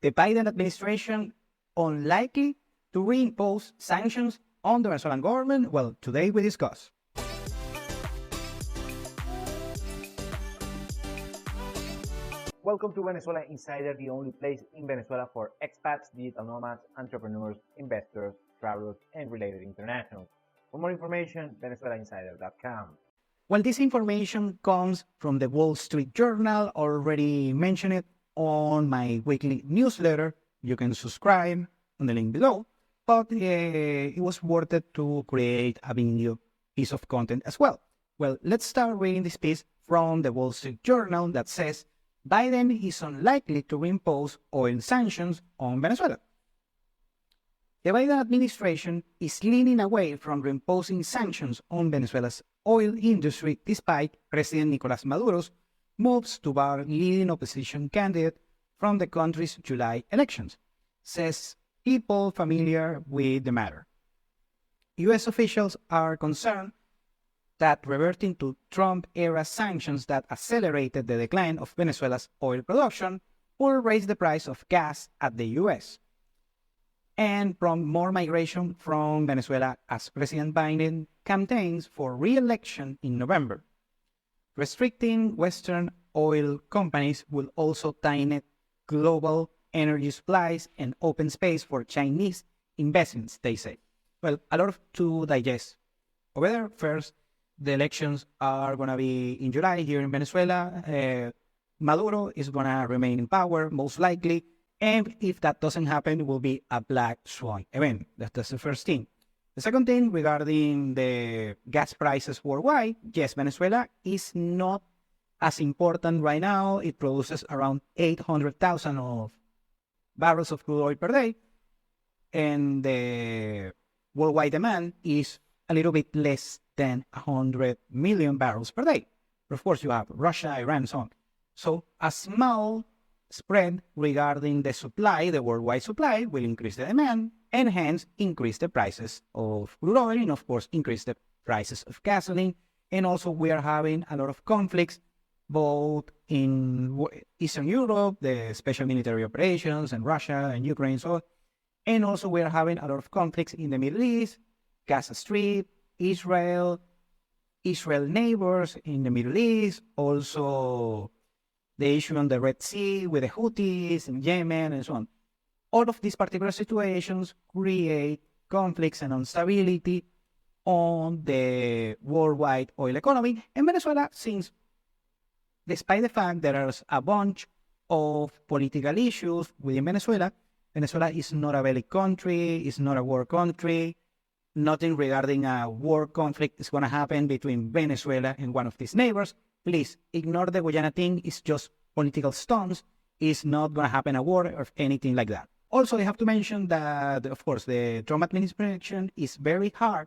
the Biden administration unlikely to reimpose sanctions on the Venezuelan government? Well, today we discuss. Welcome to Venezuela Insider, the only place in Venezuela for expats, digital nomads, entrepreneurs, investors, travelers, and related internationals. For more information, venezuelainsider.com. Well, this information comes from the Wall Street Journal. Already mentioned it on my weekly newsletter. You can subscribe on the link below. But it was worth it to create a video piece of content as well. Well, let's start reading this piece from the Wall Street Journal that says, Biden is unlikely to reimpose oil sanctions on Venezuela. The Biden administration is leaning away from reimposing sanctions on Venezuela's oil industry despite President Nicolas Maduro's moves to bar leading opposition candidate from the country's July elections, says people familiar with the matter. U.S. officials are concerned that reverting to Trump-era sanctions that accelerated the decline of Venezuela's oil production will raise the price of gas at the U.S. and prompt more migration from Venezuela as President Biden campaigns for re-election in November. Restricting Western oil companies will also tighten global energy supplies and open space for Chinese investments, they say. Well, a lot to digest over there. First, the elections are going to be in July here in Venezuela. Maduro is going to remain in power, most likely. And if that doesn't happen, it will be a black swan event. That's the first thing. The second thing regarding the gas prices worldwide, yes, Venezuela is not as important right now. It produces around 800,000 of barrels of crude oil per day. And the worldwide demand is a little bit less than 100 million barrels per day. But of course, you have Russia, Iran, and so on. So a small spread regarding the supply, the worldwide supply, will increase the demand and hence increase the prices of crude oil and of course increase the prices of gasoline. And also we are having a lot of conflicts both in Eastern Europe, the special military operations, and Russia and Ukraine, so on. And also we are having a lot of conflicts in the Middle East, Gaza Strip, Israel neighbors in the Middle East, also the issue on the Red Sea with the Houthis in Yemen and so on. All of these particular situations create conflicts and instability on the worldwide oil economy. And Venezuela, since despite the fact there is a bunch of political issues within Venezuela, Venezuela is not a bellic country, it's not a war country. Nothing regarding a war conflict is going to happen between Venezuela and one of these neighbors. Please ignore the Guyana thing. It's just political stunts. It's not going to happen a war or anything like that. Also, I have to mention that, of course, the Trump administration is very hard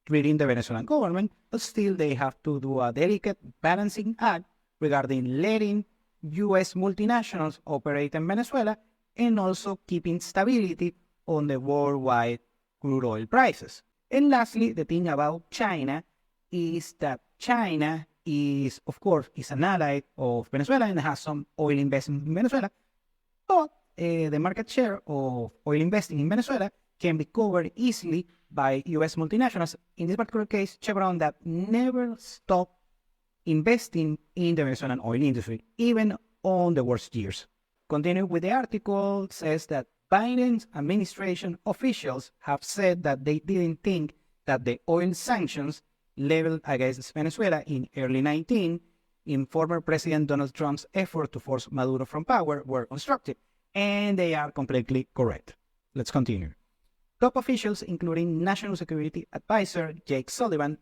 treating the Venezuelan government, but still they have to do a delicate balancing act regarding letting U.S. multinationals operate in Venezuela and also keeping stability on the worldwide crude oil prices. And lastly, the thing about China is that China is, of course, is an ally of Venezuela and has some oil investment in Venezuela, but the market share of oil investing in Venezuela can be covered easily by U.S. multinationals. In this particular case, Chevron, that never stopped investing in the Venezuelan oil industry, even on the worst years. Continue with the article, says that Biden's administration officials have said that they didn't think that the oil sanctions leveled against Venezuela in early 2019 in former President Donald Trump's effort to force Maduro from power were constructive, and they are completely correct. Let's continue. Top officials, including National Security Advisor Jake Sullivan,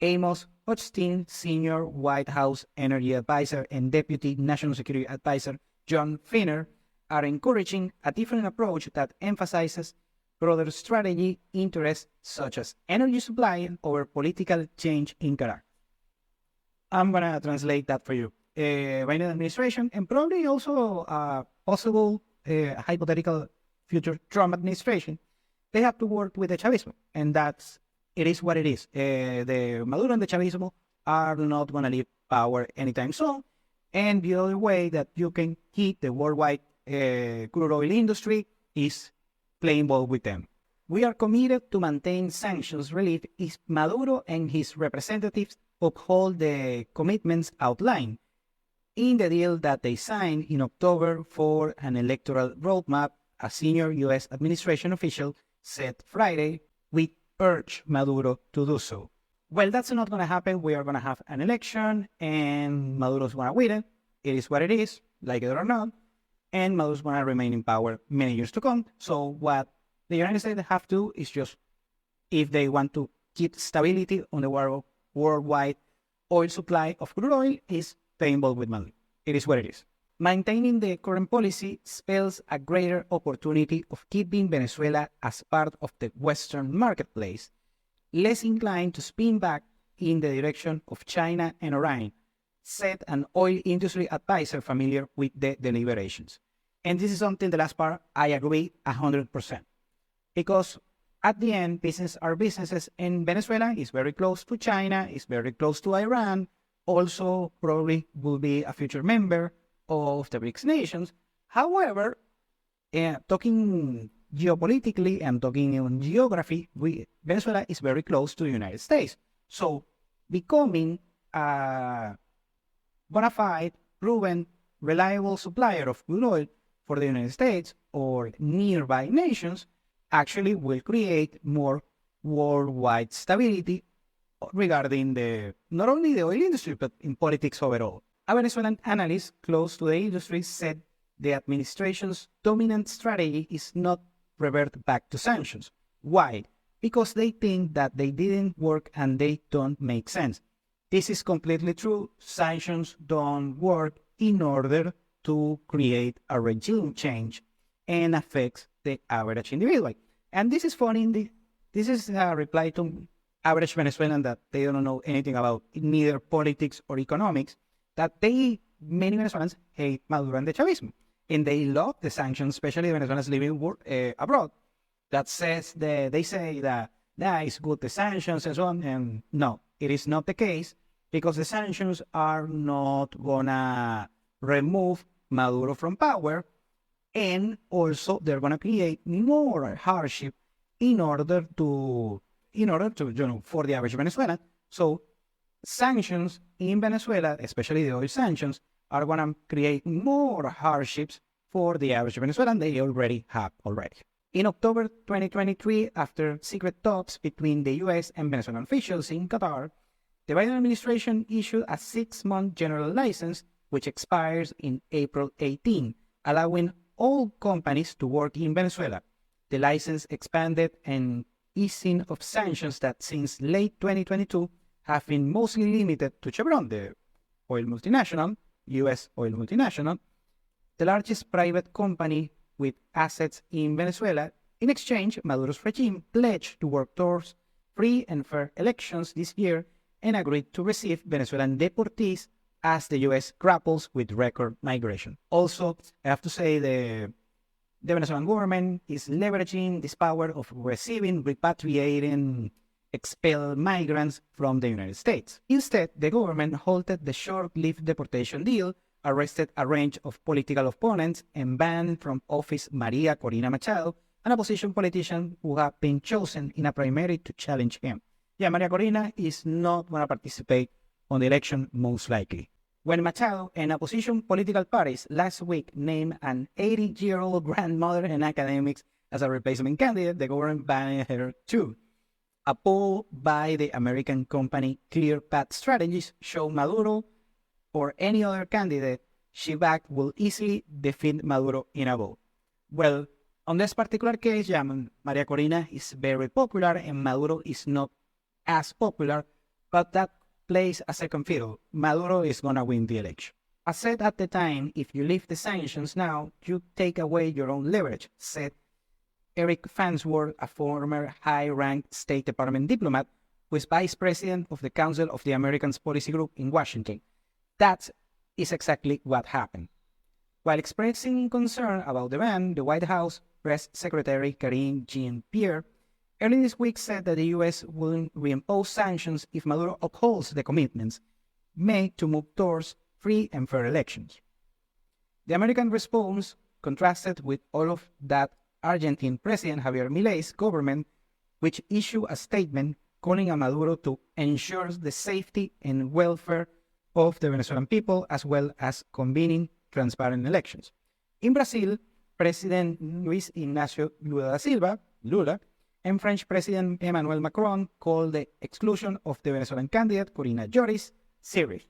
Amos Hochstein, Senior White House Energy Advisor, and Deputy National Security Advisor John Finner, are encouraging a different approach that emphasizes broader strategy interests such as energy supply over political change in character. I'm going to translate that for you. Biden administration and probably also a possible hypothetical future Trump administration, they have to work with the Chavismo, and it is what it is. The Maduro and the Chavismo are not going to leave power anytime soon, and the other way that you can keep the worldwide crude oil industry is playing ball with them. We are committed to maintain sanctions relief if Maduro and his representatives uphold the commitments outlined in the deal that they signed in October for an electoral roadmap, a senior U.S. administration official said Friday. We urge Maduro to do so. Well, that's not going to happen. We are going to have an election, and Maduro's going to win it. It is what it is, like it or not, and Maduro's going to remain in power many years to come. So what the United States have to do is just, if they want to keep stability on the worldwide oil supply of crude oil, is stay involved with Maduro. It is what it is. Maintaining the current policy spells a greater opportunity of keeping Venezuela as part of the Western marketplace, less inclined to spin back in the direction of China and Iran, said an oil industry advisor familiar with the deliberations. And this is something, the last part, I agree 100%. Because at the end, business are businesses, and Venezuela is very close to China, is very close to Iran, also probably will be a future member of the BRICS nations. However, talking geopolitically and talking on geography, Venezuela is very close to the United States. So becoming a bona fide, proven, reliable supplier of crude oil for the United States or nearby nations actually will create more worldwide stability regarding not only the oil industry, but in politics overall. A Venezuelan analyst close to the industry said the administration's dominant strategy is not revert back to sanctions. Why? Because they think that they didn't work and they don't make sense. This is completely true. Sanctions don't work in order to create a regime change and affects the average individual. And this is funny. This is a reply to average Venezuelan that they don't know anything about neither politics or economics, that many Venezuelans hate Maduro and the Chavismo. And they love the sanctions, especially Venezuelans living abroad. They say that it's good, the sanctions and so on. And no, it is not the case, because the sanctions are not gonna remove Maduro from power, and also they're gonna create more hardship in order to for the average Venezuelan. So sanctions in Venezuela, especially the oil sanctions, are gonna create more hardships for the average Venezuelan. They already have. In October 2023, after secret talks between the US and Venezuelan officials in Qatar, the Biden administration issued a 6-month general license, which expires in April 18, allowing all companies to work in Venezuela. The license expanded an easing of sanctions that since late 2022 have been mostly limited to Chevron, the oil multinational, US oil multinational, the largest private company with assets in Venezuela. In exchange, Maduro's regime pledged to work towards free and fair elections this year and agreed to receive Venezuelan deportees as the U.S. grapples with record migration. Also, I have to say the Venezuelan government is leveraging this power of receiving, repatriating expelled migrants from the United States. Instead, the government halted the short-lived deportation deal, arrested a range of political opponents, and banned from office Maria Corina Machado, an opposition politician who had been chosen in a primary to challenge him. Yeah, Maria Corina is not going to participate on the election, most likely. When Machado and opposition political parties last week named an 80-year-old grandmother and academics as a replacement candidate, the government banned her too. A poll by the American company Clear Path Strategies showed Maduro or any other candidate she backed will easily defeat Maduro in a vote. Well, on this particular case, Maria Corina is very popular and Maduro is not as popular, but that plays a second fiddle. Maduro is going to win the election. I said at the time, if you lift the sanctions now, you take away your own leverage, said Eric Farnsworth, a former high-ranked State Department diplomat who is vice president of the Council of the Americans Policy Group in Washington. That is exactly what happened. While expressing concern about the ban, the White House Press Secretary Karine Jean-Pierre early this week said that the U.S. will reimpose sanctions if Maduro upholds the commitments made to move towards free and fair elections. The American response contrasted with all of that Argentine President Javier Milei's government, which issued a statement calling on Maduro to ensure the safety and welfare of the Venezuelan people, as well as convening transparent elections. In Brazil, President Luis Ignacio Lula da Silva, Lula, and French President Emmanuel Macron called the exclusion of the Venezuelan candidate Corina Joris serious.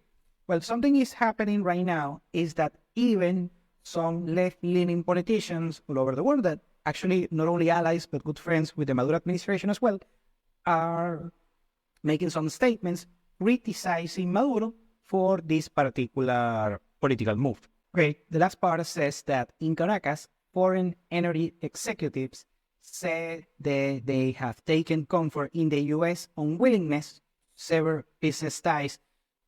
Well, something is happening right now is that even some left-leaning politicians all over the world that actually not only allies but good friends with the Maduro administration as well are making some statements criticizing Maduro for this particular political move. Okay, the last part says that in Caracas, foreign energy executives said that they have taken comfort in the U.S. unwillingness to sever business ties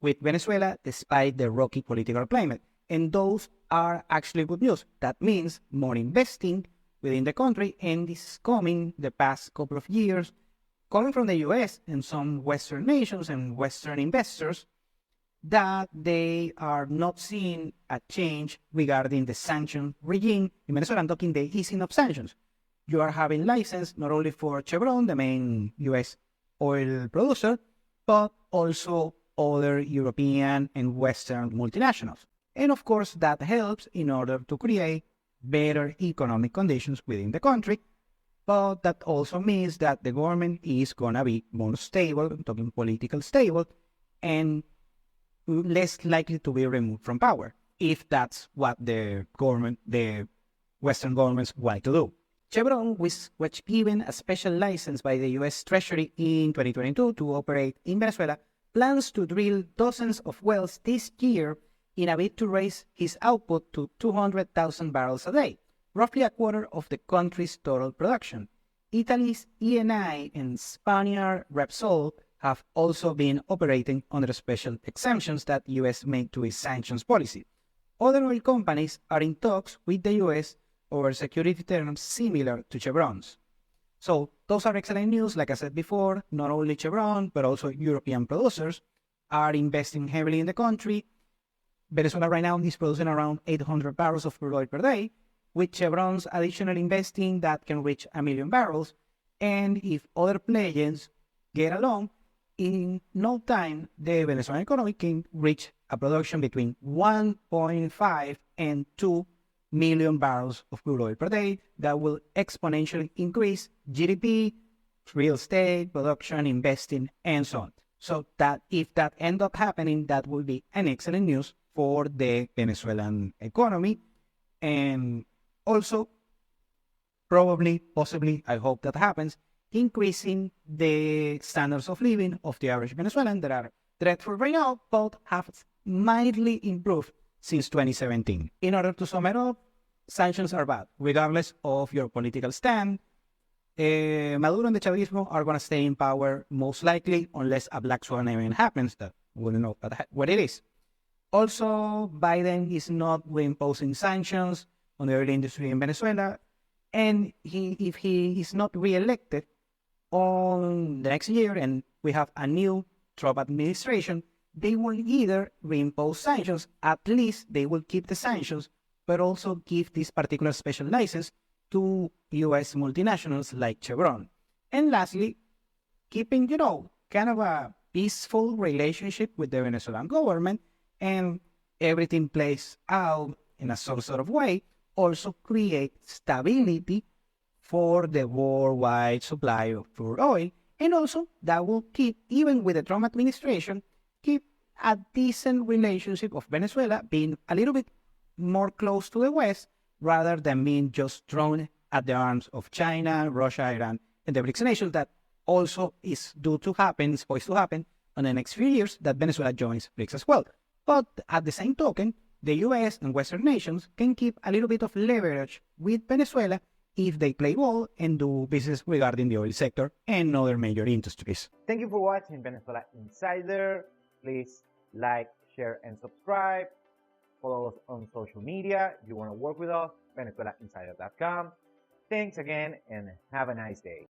with Venezuela despite the rocky political climate. And those are actually good news. That means more investing within the country, and this is coming the past couple of years, coming from the U.S. and some Western nations and Western investors, that they are not seeing a change regarding the sanction regime in Venezuela. I'm talking the easing of sanctions. You are having license not only for Chevron, the main U.S. oil producer, but also other European and Western multinationals. And of course, that helps in order to create better economic conditions within the country, but that also means that the government is going to be more stable, I'm talking political stable, and less likely to be removed from power, if that's what the Western governments want to do. Chevron, which given a special license by the U.S. Treasury in 2022 to operate in Venezuela, plans to drill dozens of wells this year in a bid to raise his output to 200,000 barrels a day, roughly a quarter of the country's total production. Italy's Eni and Spaniard Repsol have also been operating under special exemptions that the U.S. made to its sanctions policy. Other oil companies are in talks with the U.S. over security terms similar to Chevron's. So those are excellent news. Like I said before, not only Chevron, but also European producers are investing heavily in the country. Venezuela right now is producing around 800 barrels of crude oil per day, with Chevron's additional investing that can reach 1 million barrels. And if other players get along, in no time, the Venezuelan economy can reach a production between 1.5 and 2 million barrels of crude oil per day that will exponentially increase GDP, real estate, production, investing, and so on. So that if that ends up happening, that will be an excellent news for the Venezuelan economy. And also, probably, possibly, I hope that happens, increasing the standards of living of the average Venezuelan that are dreadful right now, but have mildly improved since 2017. In order to sum it up, sanctions are bad, regardless of your political stand. Maduro and the Chavismo are going to stay in power most likely, unless a black swan event happens that we don't know what it is. Also, Biden is not reimposing sanctions on the oil industry in Venezuela, and if he is not re-elected on the next year and we have a new Trump administration, they will either reimpose sanctions, at least they will keep the sanctions, but also give this particular special license to U.S. multinationals like Chevron. And lastly, keeping, kind of a peaceful relationship with the Venezuelan government, and everything plays out in some sort of way, also create stability for the worldwide supply of crude oil. And also that will keep, even with the Trump administration, keep a decent relationship of Venezuela being a little bit more close to the West, rather than being just thrown at the arms of China, Russia, Iran, and the BRICS nations. That also is poised to happen in the next few years, that Venezuela joins BRICS as well. But at the same token, the US and Western nations can keep a little bit of leverage with Venezuela if they play ball and do business regarding the oil sector and other major industries. Thank you for watching Venezuela Insider. Please like, share, and subscribe. Follow us on social media. If you want to work with us, VenezuelaInsider.com. Thanks again, and have a nice day.